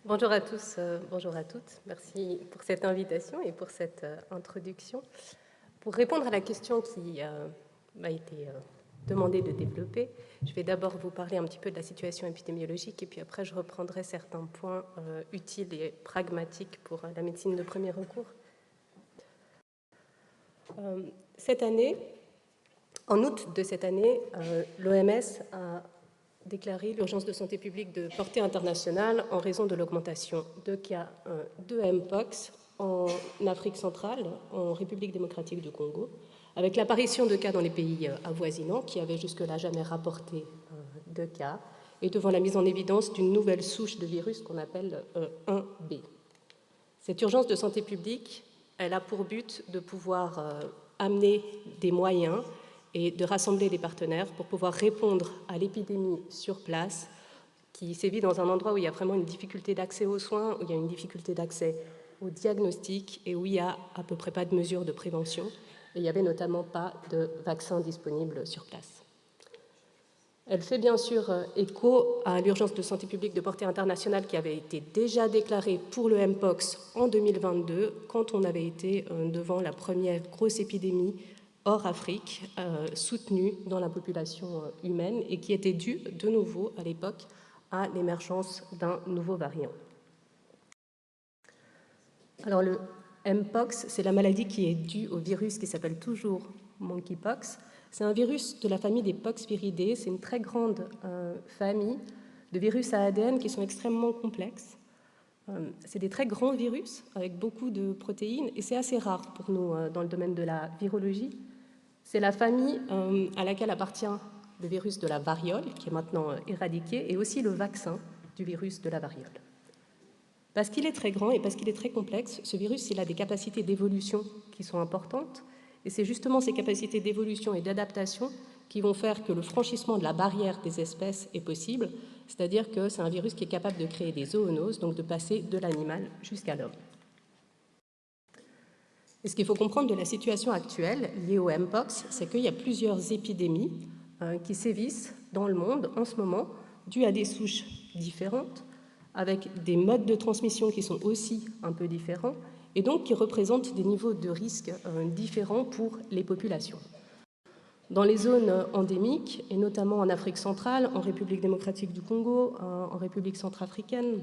Bonjour à tous, bonjour à toutes. Merci pour cette invitation et pour cette introduction. Pour répondre à la question qui m'a été demandée de développer, je vais d'abord vous parler un petit peu de la situation épidémiologique et puis après je reprendrai certains points utiles et pragmatiques pour la médecine de premier recours. Cette année, en août de cette année, l'OMS a déclaré l'urgence de santé publique de portée internationale en raison de l'augmentation de cas de Mpox en Afrique centrale, en République démocratique du Congo, avec l'apparition de cas dans les pays avoisinants qui avaient jusque-là jamais rapporté de cas, et devant la mise en évidence d'une nouvelle souche de virus qu'on appelle 1B. Cette urgence de santé publique, elle a pour but de pouvoir amener des moyens et de rassembler des partenaires pour pouvoir répondre à l'épidémie sur place qui sévit dans un endroit où il y a vraiment une difficulté d'accès aux soins, où il y a une difficulté d'accès au diagnostic et où il n'y a à peu près pas de mesures de prévention. Et il n'y avait notamment pas de vaccins disponibles sur place. Elle fait bien sûr écho à l'urgence de santé publique de portée internationale qui avait été déjà déclarée pour le Mpox en 2022, quand on avait été devant la première grosse épidémie hors Afrique, soutenue dans la population humaine et qui était due de nouveau à l'époque à l'émergence d'un nouveau variant. Alors le Mpox, c'est la maladie qui est due au virus qui s'appelle toujours monkeypox. C'est un virus de la famille des poxviridae. C'est une très grande famille de virus à ADN qui sont extrêmement complexes. C'est des très grands virus avec beaucoup de protéines et c'est assez rare pour nous dans le domaine de la virologie. C'est la famille à laquelle appartient le virus de la variole, qui est maintenant éradiqué, et aussi le vaccin du virus de la variole. Parce qu'il est très grand et parce qu'il est très complexe, ce virus il a des capacités d'évolution qui sont importantes, et c'est justement ces capacités d'évolution et d'adaptation qui vont faire que le franchissement de la barrière des espèces est possible, c'est-à-dire que c'est un virus qui est capable de créer des zoonoses, donc de passer de l'animal jusqu'à l'homme. Et ce qu'il faut comprendre de la situation actuelle liée au Mpox, c'est qu'il y a plusieurs épidémies qui sévissent dans le monde en ce moment, dues à des souches différentes, avec des modes de transmission qui sont aussi un peu différents, et donc qui représentent des niveaux de risque différents pour les populations. Dans les zones endémiques, et notamment en Afrique centrale, en République démocratique du Congo, en République centrafricaine,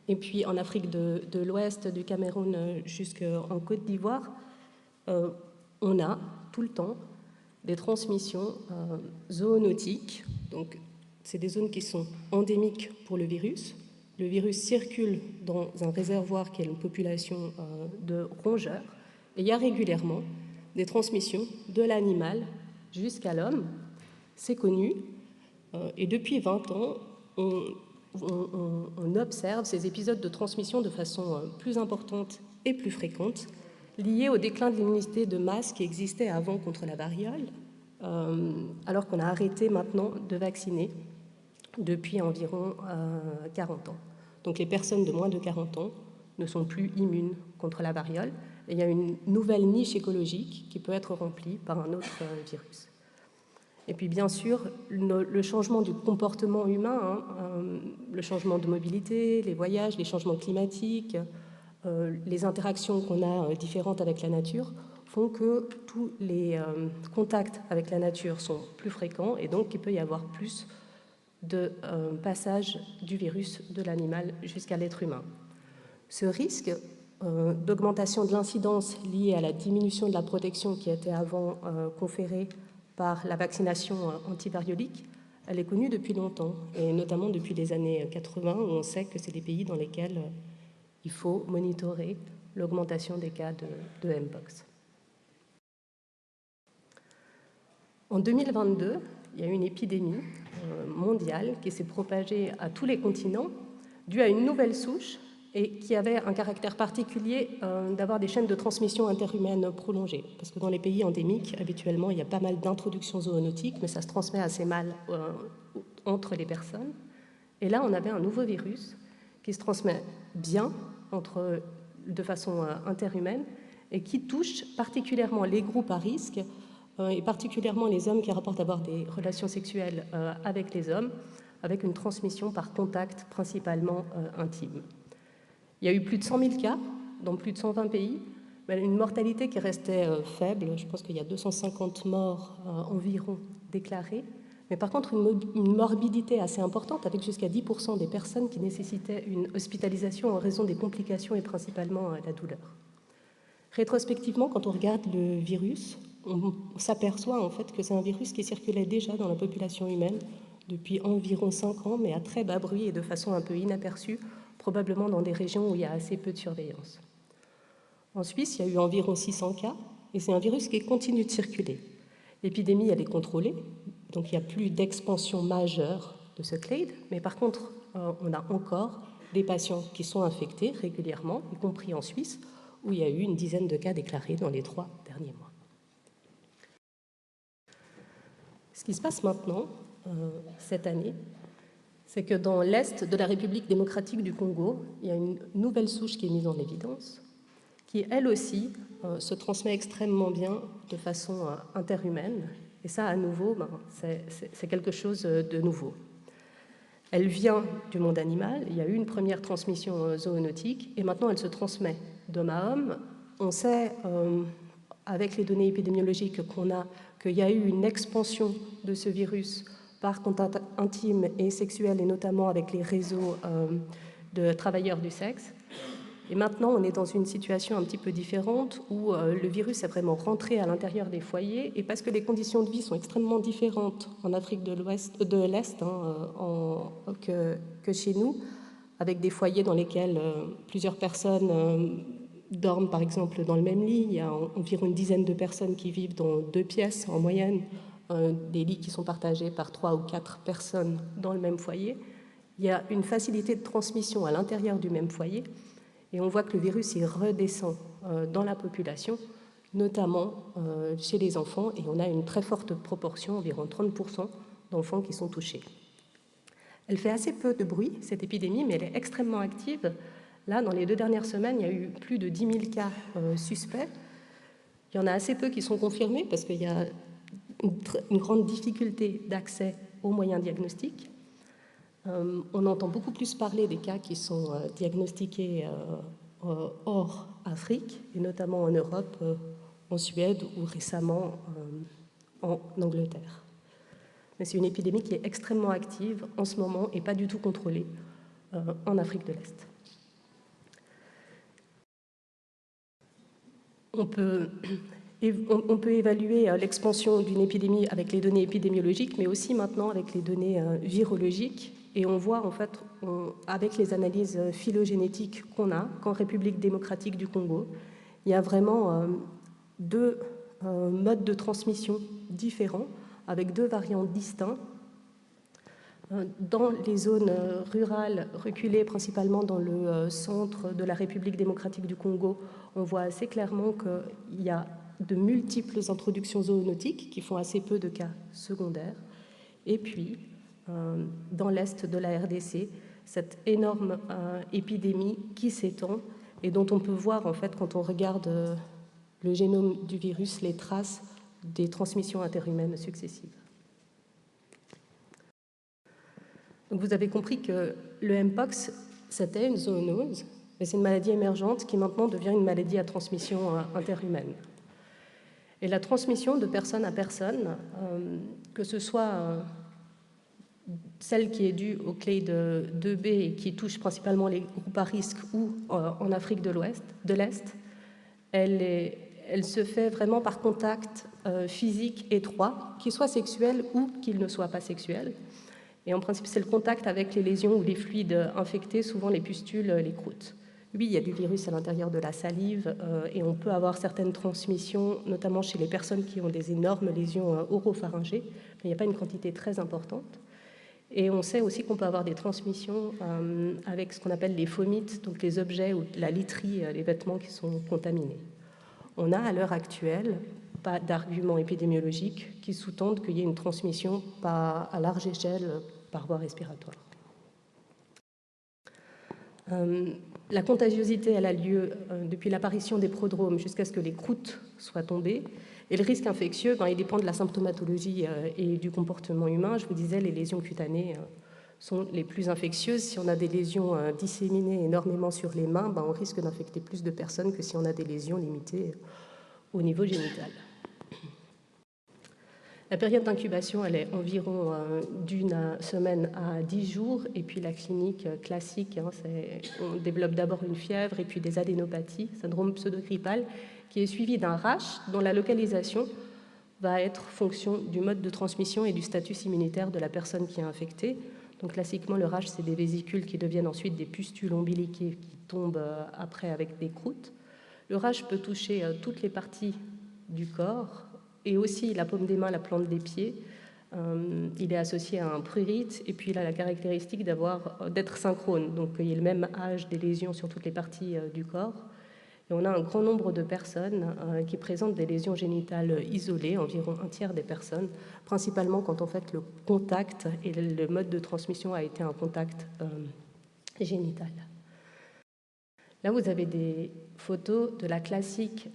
et puis en Afrique de l'Ouest, du Cameroun jusqu'en Côte d'Ivoire, on a tout le temps des transmissions zoonotiques. Donc, c'est des zones qui sont endémiques pour le virus. Le virus circule dans un réservoir qui est une population de rongeurs. Et il y a régulièrement des transmissions de l'animal jusqu'à l'homme. C'est connu. Et depuis 20 ans, on observe ces épisodes de transmission de façon plus importante et plus fréquente, liés au déclin de l'immunité de masse qui existait avant contre la variole, alors qu'on a arrêté maintenant de vacciner depuis environ 40 ans. Donc les personnes de moins de 40 ans ne sont plus immunes contre la variole, et il y a une nouvelle niche écologique qui peut être remplie par un autre virus. Et puis bien sûr, le changement du comportement humain, le changement de mobilité, les voyages, les changements climatiques, les interactions qu'on a différentes avec la nature font que tous les contacts avec la nature sont plus fréquents et donc il peut y avoir plus de passage du virus de l'animal jusqu'à l'être humain. Ce risque d'augmentation de l'incidence liée à la diminution de la protection qui était avant conférée par la vaccination antivariolique, elle est connue depuis longtemps, et notamment depuis les années 80, où on sait que c'est des pays dans lesquels il faut monitorer l'augmentation des cas de Mpox. En 2022, il y a eu une épidémie mondiale qui s'est propagée à tous les continents, due à une nouvelle souche et qui avait un caractère particulier d'avoir des chaînes de transmission interhumaines prolongées. Parce que dans les pays endémiques, habituellement, il y a pas mal d'introductions zoonotiques, mais ça se transmet assez mal entre les personnes. Et là, on avait un nouveau virus qui se transmet bien de façon interhumaine et qui touche particulièrement les groupes à risque et particulièrement les hommes qui rapportent avoir des relations sexuelles avec les hommes, avec une transmission par contact principalement intime. Il y a eu plus de 100 000 cas dans plus de 120 pays, mais une mortalité qui restait faible. Je pense qu'il y a 250 morts environ déclarées, mais par contre une morbidité assez importante, avec jusqu'à 10% des personnes qui nécessitaient une hospitalisation en raison des complications et principalement la douleur. Rétrospectivement, quand on regarde le virus, on s'aperçoit en fait que c'est un virus qui circulait déjà dans la population humaine depuis environ 5 ans, mais à très bas bruit et de façon un peu inaperçue, probablement dans des régions où il y a assez peu de surveillance. En Suisse, il y a eu environ 600 cas, et c'est un virus qui continue de circuler. L'épidémie, elle est contrôlée, donc il n'y a plus d'expansion majeure de ce clade, mais par contre, on a encore des patients qui sont infectés régulièrement, y compris en Suisse, où il y a eu une dizaine de cas déclarés dans les 3 derniers mois. Ce qui se passe maintenant, cette année, c'est que dans l'est de la République démocratique du Congo, il y a une nouvelle souche qui est mise en évidence, qui elle aussi se transmet extrêmement bien de façon interhumaine. Et ça, à nouveau, c'est quelque chose de nouveau. Elle vient du monde animal, il y a eu une première transmission zoonotique, et maintenant elle se transmet d'homme à homme. On sait, avec les données épidémiologiques qu'on a, qu'il y a eu une expansion de ce virus par contact intime et sexuel, et notamment avec les réseaux de travailleurs du sexe. Et maintenant, on est dans une situation un petit peu différente où le virus est vraiment rentré à l'intérieur des foyers, et parce que les conditions de vie sont extrêmement différentes en Afrique de l'Est que chez nous, avec des foyers dans lesquels plusieurs personnes dorment par exemple dans le même lit. Il y a environ une dizaine de personnes qui vivent dans 2 pièces en moyenne, des lits qui sont partagés par 3 ou 4 personnes dans le même foyer. Il y a une facilité de transmission à l'intérieur du même foyer, et on voit que le virus il redescend dans la population, notamment chez les enfants, et on a une très forte proportion, environ 30% d'enfants qui sont touchés. Elle fait assez peu de bruit, cette épidémie, mais elle est extrêmement active. Là, dans les 2 dernières semaines, il y a eu plus de 10 000 cas suspects. Il y en a assez peu qui sont confirmés parce qu'il y a une grande difficulté d'accès aux moyens diagnostiques. On entend beaucoup plus parler des cas qui sont diagnostiqués hors Afrique, et notamment en Europe, en Suède ou récemment en Angleterre. Mais c'est une épidémie qui est extrêmement active en ce moment et pas du tout contrôlée en Afrique de l'Est. On peut évaluer l'expansion d'une épidémie avec les données épidémiologiques, mais aussi maintenant avec les données virologiques. Et on voit en fait, avec les analyses phylogénétiques qu'on a, qu'en République démocratique du Congo, il y a vraiment 2 modes de transmission différents, avec 2 variants distincts. Dans les zones rurales reculées, principalement dans le centre de la République démocratique du Congo, on voit assez clairement qu'il y a de multiples introductions zoonotiques qui font assez peu de cas secondaires. Et puis, dans l'est de la RDC, cette énorme épidémie qui s'étend et dont on peut voir, en fait, quand on regarde le génome du virus, les traces des transmissions interhumaines successives. Donc vous avez compris que le Mpox, c'était une zoonose, mais c'est une maladie émergente qui maintenant devient une maladie à transmission interhumaine. Et la transmission de personne à personne, que ce soit celle qui est due au clade 2B et qui touche principalement les groupes à risque ou en Afrique de l'Est, elle se fait vraiment par contact physique étroit, qu'il soit sexuel ou qu'il ne soit pas sexuel. Et en principe, c'est le contact avec les lésions ou les fluides infectés, souvent les pustules, les croûtes. Oui, il y a du virus à l'intérieur de la salive et on peut avoir certaines transmissions, notamment chez les personnes qui ont des énormes lésions oropharyngées, mais il n'y a pas une quantité très importante. Et on sait aussi qu'on peut avoir des transmissions avec ce qu'on appelle les fomites, donc les objets ou la literie, les vêtements qui sont contaminés. On a à l'heure actuelle pas d'arguments épidémiologiques qui sous-tendent qu'il y ait une transmission à large échelle par voie respiratoire. La contagiosité, elle a lieu depuis l'apparition des prodromes jusqu'à ce que les croûtes soient tombées. Et le risque infectieux, il dépend de la symptomatologie et du comportement humain. Je vous disais, les lésions cutanées sont les plus infectieuses. Si on a des lésions disséminées énormément sur les mains, on risque d'infecter plus de personnes que si on a des lésions limitées au niveau génital. La période d'incubation, elle est environ d'1 semaine à 10 jours, et puis la clinique classique, on développe d'abord une fièvre et puis des adénopathies, syndrome pseudo-grippal, qui est suivi d'un rash dont la localisation va être fonction du mode de transmission et du statut immunitaire de la personne qui est infectée. Donc classiquement, le rash, c'est des vésicules qui deviennent ensuite des pustules ombiliquées qui tombent après avec des croûtes. Le rash peut toucher toutes les parties du corps et aussi la paume des mains, la plante des pieds. Il est associé à un prurite et puis il a la caractéristique d'être synchrone, donc il y a le même âge des lésions sur toutes les parties du corps. Et on a un grand nombre de personnes qui présentent des lésions génitales isolées, environ 1/3 des personnes, principalement quand en fait le contact et le mode de transmission a été un contact génital. Là, vous avez des photos de la classique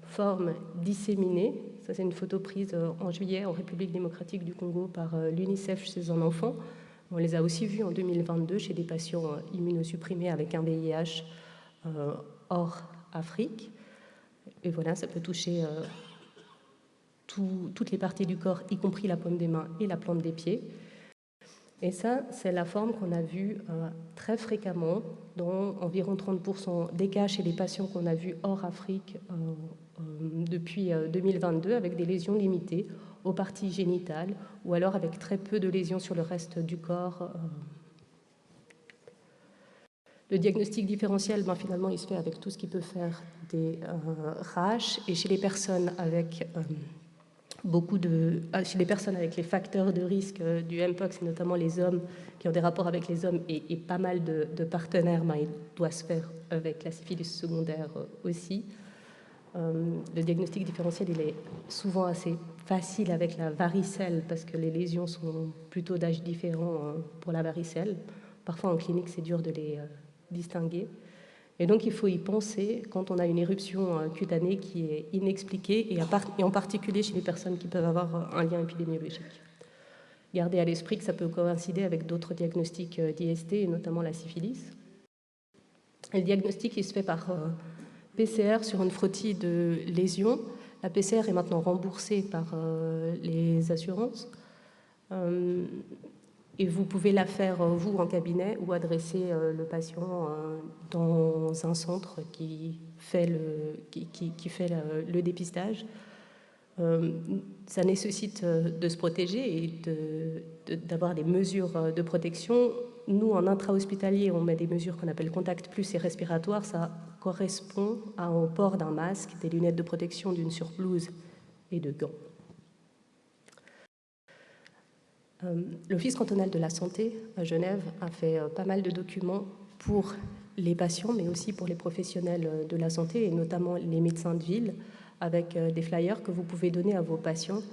forme disséminée. Ça, c'est une photo prise en juillet en République démocratique du Congo par l'UNICEF chez un enfant. On les a aussi vus en 2022 chez des patients immunosupprimés avec un VIH hors Afrique. Et voilà, ça peut toucher toutes les parties du corps, y compris la paume des mains et la plante des pieds. Et ça, c'est la forme qu'on a vue très fréquemment dans environ 30% des cas chez les patients qu'on a vus hors Afrique depuis 2022, avec des lésions limitées aux parties génitales ou alors avec très peu de lésions sur le reste du corps. Le diagnostic différentiel, finalement, il se fait avec tout ce qui peut faire des rash. Et chez les personnes avec chez les personnes avec les facteurs de risque du Mpox, et notamment les hommes qui ont des rapports avec les hommes et pas mal de partenaires, il doit se faire avec la syphilis secondaire aussi. Le diagnostic différentiel, il est souvent assez facile avec la varicelle parce que les lésions sont plutôt d'âge différent pour la varicelle. Parfois en clinique, c'est dur de les distinguer. Et donc, il faut y penser quand on a une éruption cutanée qui est inexpliquée, et en particulier chez les personnes qui peuvent avoir un lien épidémiologique. Gardez à l'esprit que ça peut coïncider avec d'autres diagnostics d'IST, et notamment la syphilis. Le diagnostic, il se fait par PCR sur une frottis de lésions. La PCR est maintenant remboursée par les assurances. Et vous pouvez la faire, vous, en cabinet, ou adresser le patient dans un centre qui fait le dépistage. Ça nécessite de se protéger et d'avoir des mesures de protection. Nous, en intra-hospitalier, on met des mesures qu'on appelle contact plus et respiratoire. Ça correspond au port d'un masque, des lunettes de protection, d'une surblouse et de gants. L'Office cantonal de la santé à Genève a fait pas mal de documents pour les patients, mais aussi pour les professionnels de la santé, et notamment les médecins de ville, avec des flyers que vous pouvez donner à vos patients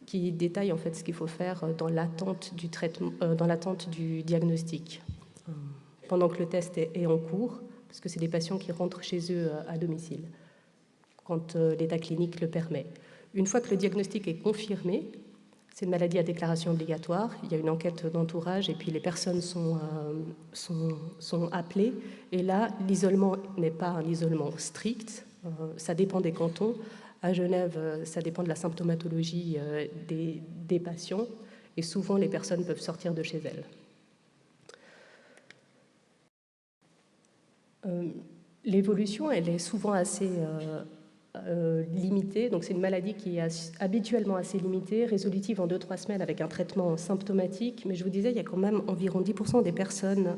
qui détaillent en fait ce qu'il faut faire dans l'attente du traitement, dans l'attente du diagnostic, pendant que le test est en cours, parce que c'est des patients qui rentrent chez eux à domicile, quand l'état clinique le permet. Une fois que le diagnostic est confirmé, c'est une maladie à déclaration obligatoire. Il y a une enquête d'entourage et puis les personnes sont appelées. Et là, l'isolement n'est pas un isolement strict. Ça dépend des cantons. À Genève, ça dépend de la symptomatologie des patients. Et souvent, les personnes peuvent sortir de chez elles. L'évolution, elle est souvent assez limitée. Donc c'est une maladie qui est habituellement assez limitée, résolutive en 2-3 semaines avec un traitement symptomatique. Mais je vous disais, il y a quand même environ 10% des personnes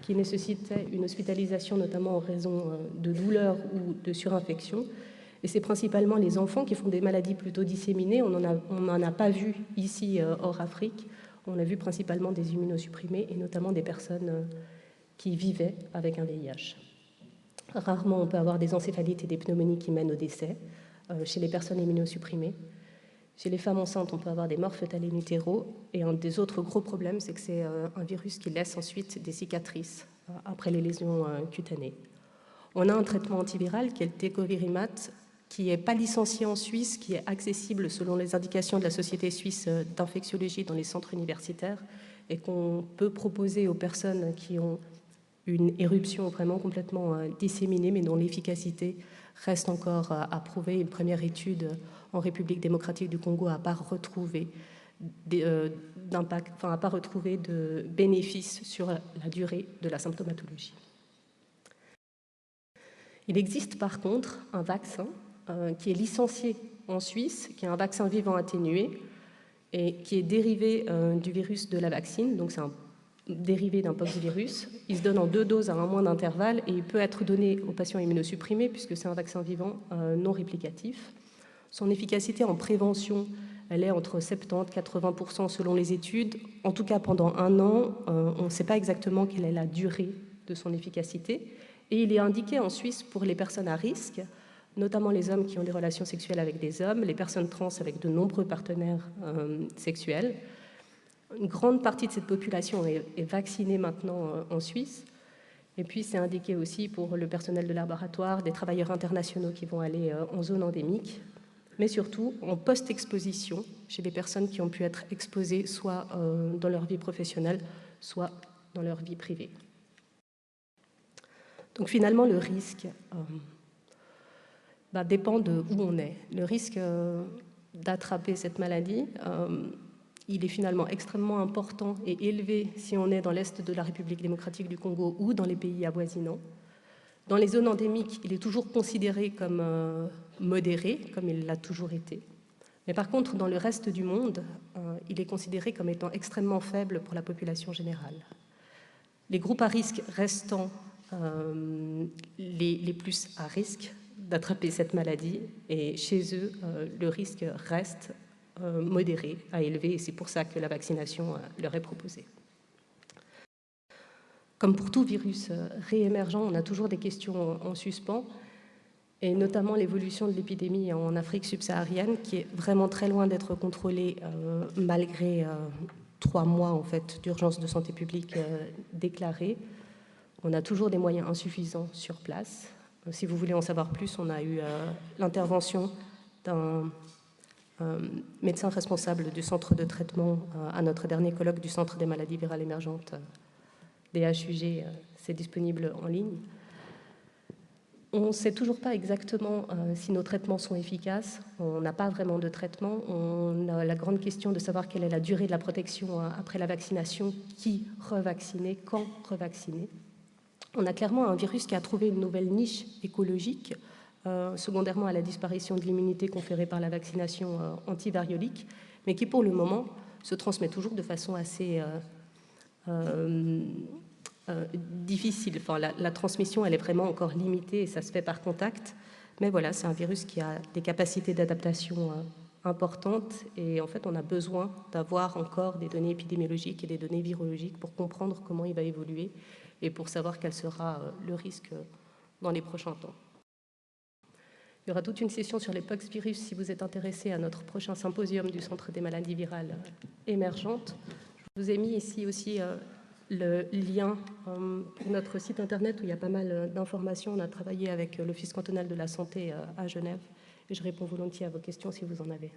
qui nécessitaient une hospitalisation, notamment en raison de douleurs ou de surinfection. Et c'est principalement les enfants qui font des maladies plutôt disséminées. On n'en a pas vu ici hors Afrique. On a vu principalement des immunosupprimés et notamment des personnes qui vivaient avec un VIH. Rarement, on peut avoir des encéphalites et des pneumonies qui mènent au décès chez les personnes immunosupprimées. Chez les femmes enceintes, on peut avoir des morts fœtales in utero. Et un des autres gros problèmes, c'est que c'est un virus qui laisse ensuite des cicatrices après les lésions cutanées. On a un traitement antiviral qui est le Tecovirimat, qui n'est pas licencié en Suisse, qui est accessible selon les indications de la Société suisse d'infectiologie dans les centres universitaires et qu'on peut proposer aux personnes qui ont une éruption vraiment complètement disséminée, mais dont l'efficacité reste encore à prouver. Une première étude en République démocratique du Congo n'a pas retrouvé d'impact, enfin, n'a pas retrouvé de bénéfices sur la durée de la symptomatologie. Il existe par contre un vaccin qui est licencié en Suisse, qui est un vaccin vivant atténué et qui est dérivé du virus de la vaccine, donc c'est un dérivé d'un poxvirus. Il se donne en 2 doses à 1 mois d'intervalle et il peut être donné aux patients immunosupprimés puisque c'est un vaccin vivant non réplicatif. Son efficacité en prévention, elle est entre 70 et 80% selon les études. En tout cas, pendant 1 an, on ne sait pas exactement quelle est la durée de son efficacité. Et il est indiqué en Suisse pour les personnes à risque, notamment les hommes qui ont des relations sexuelles avec des hommes, les personnes trans avec de nombreux partenaires sexuels. Une grande partie de cette population est vaccinée maintenant en Suisse. Et puis c'est indiqué aussi pour le personnel de laboratoire, des travailleurs internationaux qui vont aller en zone endémique, mais surtout en post-exposition chez les personnes qui ont pu être exposées soit dans leur vie professionnelle, soit dans leur vie privée. Donc finalement, le risque dépend de où on est. Le risque d'attraper cette maladie, il est finalement extrêmement important et élevé si on est dans l'est de la République démocratique du Congo ou dans les pays avoisinants. Dans les zones endémiques, il est toujours considéré comme modéré, comme il l'a toujours été. Mais par contre, dans le reste du monde, il est considéré comme étant extrêmement faible pour la population générale. Les groupes à risque restant les plus à risque d'attraper cette maladie, et chez eux, le risque reste modéré à élevé, et c'est pour ça que la vaccination leur est proposée. Comme pour tout virus réémergent, on a toujours des questions en suspens, et notamment l'évolution de l'épidémie en Afrique subsaharienne, qui est vraiment très loin d'être contrôlée malgré 3 mois en fait, d'urgence de santé publique déclarée. On a toujours des moyens insuffisants sur place. Si vous voulez en savoir plus, on a eu l'intervention d'un médecin responsable du centre de traitement à notre dernier colloque du Centre des maladies virales émergentes des HUG, c'est disponible en ligne. On ne sait toujours pas exactement si nos traitements sont efficaces. On n'a pas vraiment de traitement. On a la grande question de savoir quelle est la durée de la protection après la vaccination, qui revacciner, quand revacciner. On a clairement un virus qui a trouvé une nouvelle niche écologique, secondairement à la disparition de l'immunité conférée par la vaccination antivariolique, mais qui pour le moment se transmet toujours de façon assez difficile. Enfin, la transmission, elle est vraiment encore limitée et ça se fait par contact. Mais voilà, c'est un virus qui a des capacités d'adaptation importantes et en fait, on a besoin d'avoir encore des données épidémiologiques et des données virologiques pour comprendre comment il va évoluer et pour savoir quel sera le risque dans les prochains temps. Il y aura toute une session sur les poxvirus si vous êtes intéressé à notre prochain symposium du Centre des maladies virales émergentes. Je vous ai mis ici aussi le lien pour notre site internet où il y a pas mal d'informations. On a travaillé avec l'Office cantonal de la santé à Genève et je réponds volontiers à vos questions si vous en avez.